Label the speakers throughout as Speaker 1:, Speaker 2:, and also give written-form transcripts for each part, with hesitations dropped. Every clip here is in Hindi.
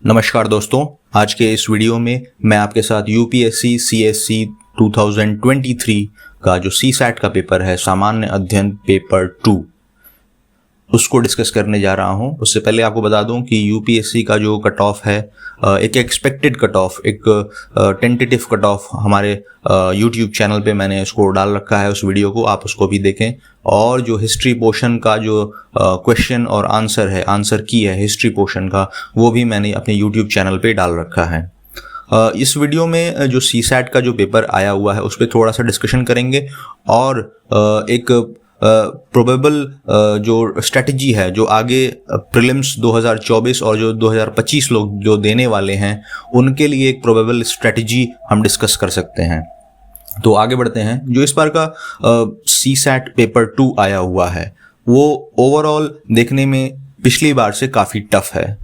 Speaker 1: नमस्कार दोस्तों, आज के इस वीडियो में मैं आपके साथ यूपीएससी सीएससी 2023 का जो सीसैट का पेपर है, सामान्य अध्ययन पेपर 2, उसको डिस्कस करने जा रहा हूं। उससे पहले आपको बता दूं कि यूपीएससी का जो कट ऑफ है, एक एक्सपेक्टेड कट ऑफ, एक टेंटेटिव कट ऑफ हमारे यूट्यूब चैनल पे मैंने इसको डाल रखा है। उस वीडियो को आप उसको भी देखें। और जो हिस्ट्री पोर्शन का जो क्वेश्चन और आंसर है, आंसर की है हिस्ट्री पोर्शन का, वो भी मैंने अपने यूट्यूब चैनल पे डाल रखा है। इस वीडियो में जो सीसैट का जो पेपर आया हुआ है उस पर थोड़ा सा डिस्कशन करेंगे और एक प्रोबेबल जो स्ट्रेटजी है, जो आगे प्रीलिम्स 2024 और जो 2025 लोग जो देने वाले हैं, उनके लिए एक प्रोबेबल स्ट्रेटजी हम डिस्कस कर सकते हैं। तो आगे बढ़ते हैं। जो इस बार का सीसैट पेपर 2 आया हुआ है वो ओवरऑल देखने में पिछली बार से काफ़ी टफ है।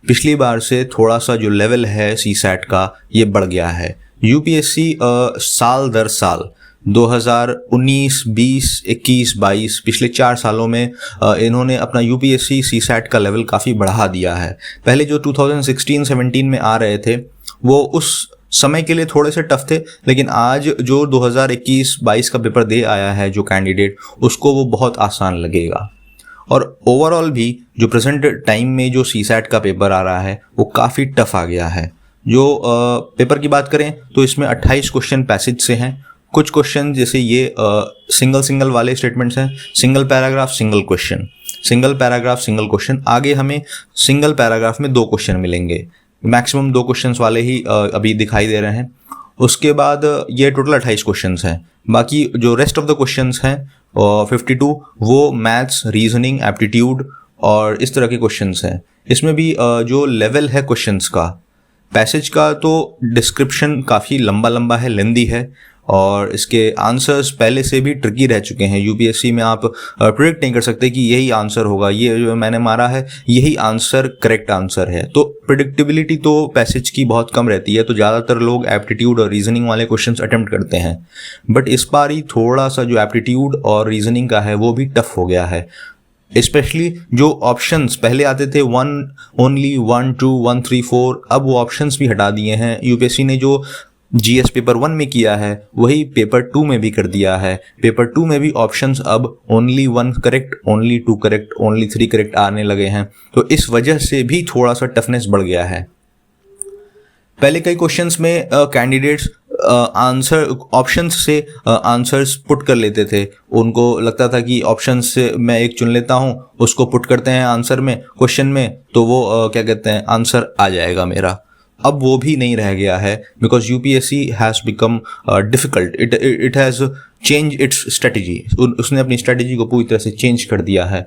Speaker 1: पिछली बार से थोड़ा सा जो लेवल है सीसैट का ये बढ़ गया है। यूपीएससी साल दर साल 2019, 20, 21, 22 पिछले 4 सालों में इन्होंने अपना यूपीएससी सीसैट का लेवल काफ़ी बढ़ा दिया है। पहले जो 2016-17 में आ रहे थे वो उस समय के लिए थोड़े से टफ थे, लेकिन आज जो 2021-22 का पेपर दे आया है जो कैंडिडेट, उसको वो बहुत आसान लगेगा। और ओवरऑल भी जो प्रेजेंट टाइम में जो सीसैट का पेपर आ रहा है वो काफ़ी टफ आ गया है। जो पेपर की बात करें तो इसमें 28 क्वेश्चन पैसेज से हैं। कुछ क्वेश्चन जैसे ये सिंगल वाले स्टेटमेंट्स हैं, single paragraph single question, single paragraph single question. आगे हमें सिंगल पैराग्राफ में 2 क्वेश्चन मिलेंगे, मैक्सिमम 2 क्वेश्चंस वाले ही अभी दिखाई दे रहे हैं। उसके बाद ये टोटल 28 क्वेश्चंस हैं। बाकी जो रेस्ट ऑफ द क्वेश्चंस हैं 52, वो मैथ्स, रीजनिंग, एप्टीट्यूड और इस तरह के क्वेश्चंस हैं। इसमें भी जो लेवल है क्वेश्चंस का, पैसेज का तो डिस्क्रिप्शन काफ़ी लंबा है, लेंदी है, और इसके आंसर्स पहले से भी ट्रिकी रह चुके हैं। यूपीएससी में आप प्रिडिक्ट नहीं कर सकते कि यही आंसर होगा, ये जो मैंने मारा है यही आंसर करेक्ट आंसर है। तो प्रिडिक्टेबिलिटी तो पैसेज की बहुत कम रहती है, तो ज़्यादातर लोग एप्टीट्यूड और रीजनिंग वाले क्वेश्चंस अटेम्प्ट करते हैं। बट इस बार ही थोड़ा सा जो एप्टीट्यूड और रीजनिंग का है वो भी टफ हो गया है। स्पेशली जो ऑप्शंस पहले आते थे 1 2 1 3 4, अब वो ऑप्शंस भी हटा दिए हैं। यूपीएससी ने जो जीएस पेपर 1 में किया है वही पेपर 2 में भी कर दिया है। पेपर 2 में भी ऑप्शंस अब only 1 correct, only 2 correct, only 3 correct आने लगे हैं। तो इस वजह से भी थोड़ा सा टफनेस बढ़ गया है। पहले कई क्वेश्चंस में कैंडिडेट्स आंसर ऑप्शंस से आंसर्स पुट कर लेते थे। उनको लगता था कि ऑप्शंस से मैं एक चुन लेता हूं, उसको पुट करते हैं आंसर में, क्वेश्चन में, तो वो क्या कहते हैं, आंसर आ जाएगा मेरा। अब वो भी नहीं रह गया है, because UPSC has become difficult. It has change it's strategy. उसने अपनी स्ट्रेटजी को पूरी तरह से चेंज कर दिया है।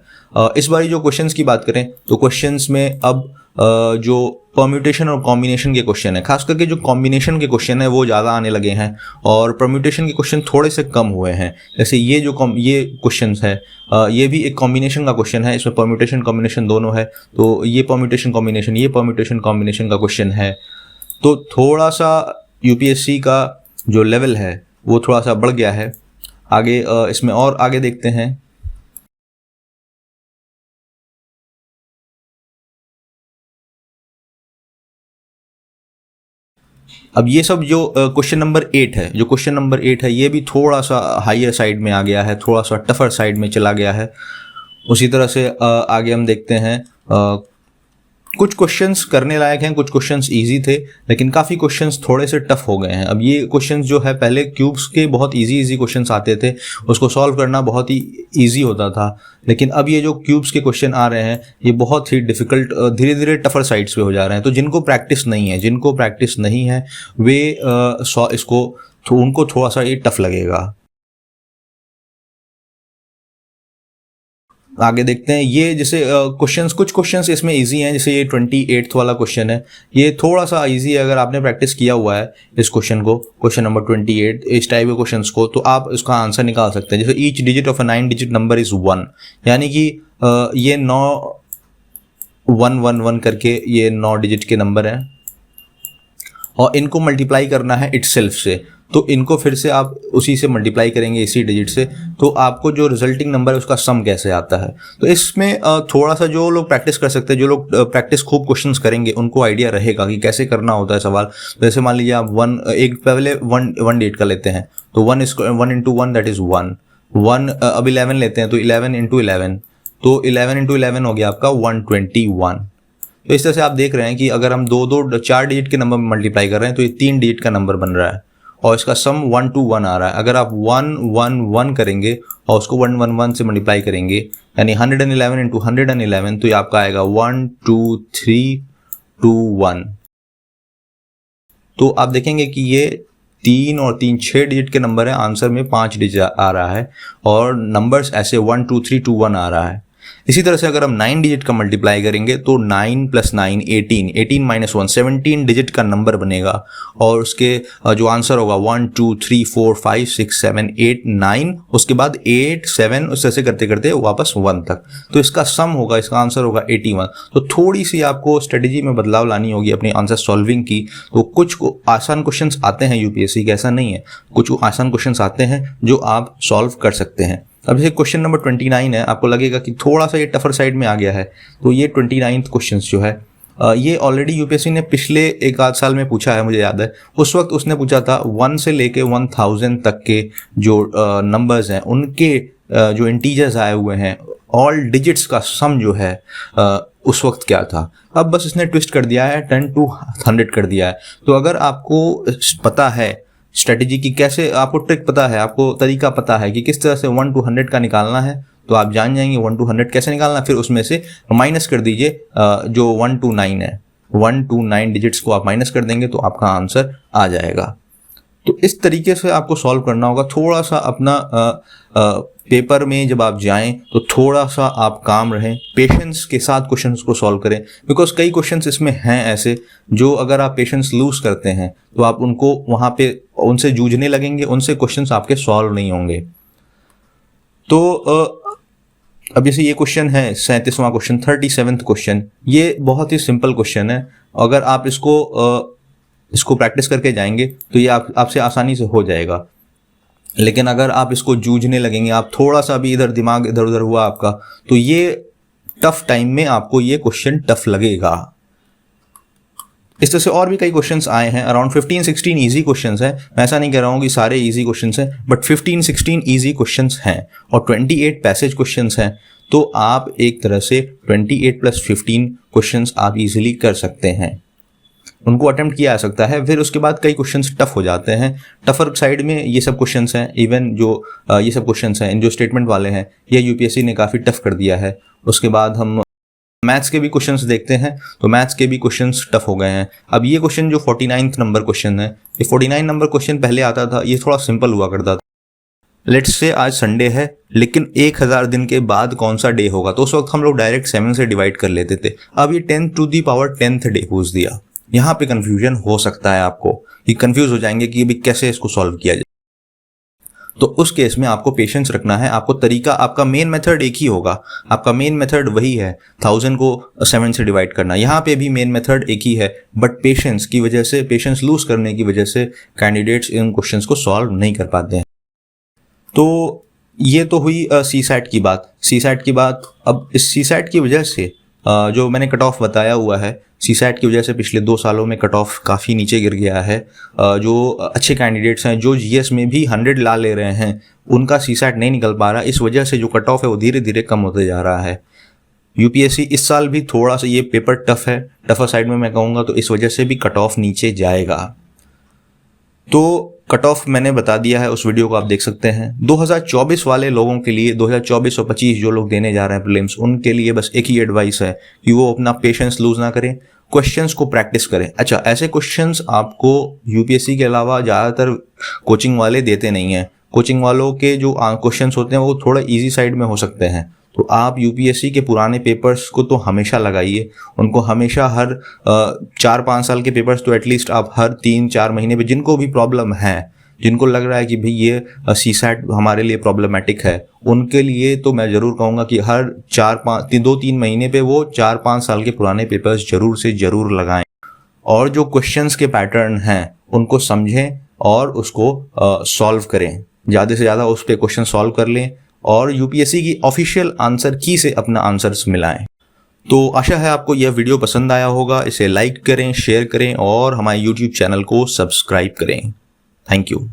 Speaker 1: इस बार जो क्वेश्चंस की बात करें तो क्वेश्चंस में अब जो परम्यूटेशन और कॉम्बिनेशन के क्वेश्चन है, खास करके जो कॉम्बिनेशन के क्वेश्चन है वो ज़्यादा आने लगे हैं और परम्यूटेशन के क्वेश्चन थोड़े से कम हुए हैं। जैसे ये जो ये क्वेश्चंस है, ये भी एक कॉम्बिनेशन का क्वेश्चन है, इसमें परम्यूटेशन कॉम्बिनेशन दोनों है। तो ये परम्यूटेशन कॉम्बिनेशन, ये परम्यूटेशन कॉम्बिनेशन का क्वेश्चन है। तो थोड़ा सा यूपीएससी का जो लेवल है वो थोड़ा सा बढ़ गया है। आगे इसमें और आगे देखते हैं। अब ये सब जो क्वेश्चन नंबर 8 है, जो क्वेश्चन नंबर 8 है, ये भी थोड़ा सा हायर साइड में आ गया है, थोड़ा सा टफर साइड में चला गया है। उसी तरह से आगे हम देखते हैं। कुछ क्वेश्चंस करने लायक हैं, कुछ क्वेश्चंस इजी थे, लेकिन काफ़ी क्वेश्चंस थोड़े से टफ हो गए हैं। अब ये क्वेश्चंस जो है, पहले क्यूब्स के बहुत इजी क्वेश्चंस आते थे, उसको सॉल्व करना बहुत ही इजी होता था, लेकिन अब ये जो क्यूब्स के क्वेश्चन आ रहे हैं ये बहुत ही डिफ़िकल्ट, धीरे धीरे टफर साइड्स पे हो जा रहे हैं। तो जिनको प्रैक्टिस नहीं है वे इसको उनको थोड़ा सा ये टफ लगेगा। आगे देखते हैं। ये जैसे क्वेश्चंस, कुछ क्वेश्चंस इसमें इजी हैं, जैसे ये 28th वाला क्वेश्चन है, ये थोड़ा सा इजी है। अगर आपने प्रैक्टिस किया हुआ है इस क्वेश्चन को, क्वेश्चन नंबर 28, इस टाइप के क्वेश्चंस को, तो आप इसका आंसर निकाल सकते हैं। जैसे each digit of a 9 digit number is 1, यानी कि ये 9 1 करके ये 9 डिजिट के नंबर हैं और इनको मल्टीप्लाई करना है इटसेल्फ से। तो इनको फिर से आप उसी से मल्टीप्लाई करेंगे, इसी डिजिट से, तो आपको जो रिजल्टिंग नंबर है उसका सम कैसे आता है। तो इसमें थोड़ा सा जो लोग प्रैक्टिस कर सकते हैं, जो लोग प्रैक्टिस खूब क्वेश्चंस करेंगे, उनको आइडिया रहेगा कि कैसे करना होता है सवाल। जैसे मान लीजिए आप पहले वन डेट का लेते हैं, तो 1 इंटू 1 दैट इज 1। अब 11 लेते हैं, तो 11 इंटू 11, तो 11 इंटू 11 हो गया आपका 121। तो इस तरह से आप देख रहे हैं कि अगर हम 4 डिजिट के नंबर में मल्टीप्लाई कर रहे हैं तो ये 3 डिजिट का नंबर बन रहा है और इसका सम 121 आ रहा है। अगर आप 111 करेंगे और उसको 111 से मल्टीप्लाई करेंगे, यानी 111 इंटू 111, तो ये आपका आएगा 12321। तो आप देखेंगे कि ये 3 और 3 6 डिजिट के नंबर है, आंसर में 5 डिजिट आ रहा है और नंबर्स ऐसे 12321 आ रहा है। इसी तरह से अगर हम 9 डिजिट का मल्टीप्लाई करेंगे तो 9 + 9 18, 18 - 1 17 डिजिट का नंबर बनेगा और उसके जो आंसर होगा 1 2 3 4 5 6 7 8 9, उसके बाद 8 7, उस तरह से करते करते वापस 1 तक। तो इसका सम होगा, इसका आंसर होगा 81। तो थोड़ी सी आपको स्ट्रेटेजी में बदलाव लानी होगी अपनी आंसर सॉल्विंग की। तो कुछ आसान क्वेश्चंस आते हैं यूपीएससी के, ऐसा नहीं है, कुछ आसान क्वेश्चंस आते हैं जो आप सॉल्व कर सकते हैं। अब जैसे क्वेश्चन नंबर 29 है, आपको लगेगा कि थोड़ा सा ये टफर साइड में आ गया है, तो ये 29th क्वेश्चन जो है ये ऑलरेडी यूपीएससी ने पिछले 1 आध साल में पूछा है, मुझे याद है। उस वक्त उसने पूछा था 1 से लेके 1000 तक के जो नंबर्स हैं उनके जो इंटीजर्स आए हुए हैं, ऑल डिजिट्स का सम जो है उस वक्त क्या था। अब बस इसने ट्विस्ट कर दिया है, 10 to 100 कर दिया है। तो अगर आपको पता है स्ट्रेटेजी की, कैसे आपको ट्रिक पता है, आपको तरीका पता है कि किस तरह से 1 to 100 का निकालना है, तो आप जान जाएंगे 1 to 100 कैसे निकालना। फिर उसमें से माइनस कर दीजिए जो 1 to 9 है, 1 to 9 डिजिट्स को आप माइनस कर देंगे तो आपका आंसर आ जाएगा। तो इस तरीके से आपको सॉल्व करना होगा। थोड़ा सा अपना पेपर में जब आप जाएं तो थोड़ा सा आप काम रहें, पेशेंस के साथ क्वेश्चंस को सॉल्व करें, बिकॉज कई क्वेश्चंस इसमें हैं ऐसे जो अगर आप पेशेंस लूज करते हैं तो आप उनको वहाँ पे उनसे जूझने लगेंगे, उनसे क्वेश्चंस आपके सॉल्व नहीं होंगे। तो अब जैसे ये क्वेश्चन है 37वां क्वेश्चन, 37th क्वेश्चन, ये बहुत ही सिंपल क्वेश्चन है। अगर आप इसको प्रैक्टिस करके जाएंगे तो ये आपसे आसानी से हो जाएगा। लेकिन अगर आप इसको जूझने लगेंगे, आप थोड़ा सा भी दिमाग इधर उधर हुआ आपका, तो ये टफ टाइम में आपको ये क्वेश्चन टफ लगेगा। इस तरह से और भी कई क्वेश्चंस आए हैं, अराउंड 15-16 इजी क्वेश्चंस हैं। मैं ऐसा नहीं कह रहा हूँ कि सारे इजी क्वेश्चंस हैं, बट 15-16 इजी क्वेश्चंस हैं और 28 पैसेज क्वेश्चंस हैं। तो आप एक तरह से 28 + 15 क्वेश्चंस आप इजीली कर सकते हैं, उनको अटेम्प्ट किया जा सकता है। फिर उसके बाद कई क्वेश्चंस टफ हो जाते हैं, टफर साइड में ये सब क्वेश्चंस हैं। इवन जो ये सब क्वेश्चंस हैं, जो स्टेटमेंट वाले हैं, ये यूपीएससी ने काफ़ी टफ कर दिया है। उसके बाद हम मैथ्स के भी क्वेश्चंस देखते हैं, तो मैथ्स के भी क्वेश्चंस टफ हो गए हैं। अब ये क्वेश्चन जो 49 नंबर क्वेश्चन है, ये 49 नंबर क्वेश्चन पहले आता था, ये थोड़ा सिंपल हुआ करता था। लेट्स से आज संडे है, लेकिन 1000 दिन के बाद कौन सा डे होगा, तो उस वक्त हम लोग डायरेक्ट 7 से डिवाइड कर लेते थे। अब ये 10⁻10th डे पूछ दिया, यहाँ पे कंफ्यूजन हो सकता है आपको, कि कंफ्यूज हो जाएंगे कि अभी कैसे इसको सॉल्व किया जाए। तो उस केस में आपको पेशेंस रखना है, आपको तरीका, आपका मेन मेथड एक ही होगा, आपका मेन मेथड वही है 1000 को 7 से डिवाइड करना। यहाँ पे भी मेन मेथड एक ही है, बट पेशेंस की वजह से, पेशेंस लूज करने की वजह से कैंडिडेट्स इन क्वेश्चंस को सॉल्व नहीं कर पाते हैं। तो ये तो हुई सीसैट की बात। सीसैट की बात, अब इस सीसैट की वजह से जो मैंने कट ऑफ बताया हुआ है, सीसैट की वजह से पिछले 2 सालों में कट ऑफ काफ़ी नीचे गिर गया है। जो अच्छे कैंडिडेट्स हैं, जो जीएस में भी 100 ला ले रहे हैं, उनका सीसैट नहीं निकल पा रहा। इस वजह से जो कट ऑफ है वो धीरे धीरे कम होते जा रहा है। यूपीएससी इस साल भी थोड़ा सा ये पेपर टफ है, टफर साइड में मैं कहूँगा, तो इस वजह से भी कट ऑफ नीचे जाएगा। तो कट ऑफ मैंने बता दिया है, उस वीडियो को आप देख सकते हैं। 2024 वाले लोगों के लिए, 2024 और 25 जो लोग देने जा रहे हैं प्रीलिम्स, उनके लिए बस एक ही एडवाइस है कि वो अपना पेशेंस लूज ना करें, क्वेश्चंस को प्रैक्टिस करें। अच्छा, ऐसे क्वेश्चंस आपको यूपीएससी के अलावा ज़्यादातर कोचिंग वाले देते नहीं हैं। कोचिंग वालों के जो क्वेश्चंस होते हैं वो थोड़ा ईजी साइड में हो सकते हैं। तो आप यूपीएससी के पुराने पेपर्स को तो हमेशा लगाइए, उनको हमेशा हर 4-5 साल के पेपर्स तो एटलीस्ट आप हर 3-4 महीने पे, जिनको भी प्रॉब्लम है, जिनको लग रहा है कि भाई ये सीसैट हमारे लिए प्रॉब्लमेटिक है, उनके लिए तो मैं ज़रूर कहूँगा कि हर 2-3 महीने पे वो 4-5 साल के पुराने पेपर्स ज़रूर से ज़रूर लगाएं और जो क्वेश्चंस के पैटर्न हैं उनको समझें और उसको सॉल्व करें, ज़्यादा से ज़्यादा उस पर क्वेश्चन सॉल्व कर लें और यूपीएससी की ऑफिशियल आंसर की से अपना आंसर्स मिलाएं। तो आशा है आपको यह वीडियो पसंद आया होगा। इसे लाइक करें, शेयर करें और हमारे यूट्यूब चैनल को सब्सक्राइब करें। Thank you.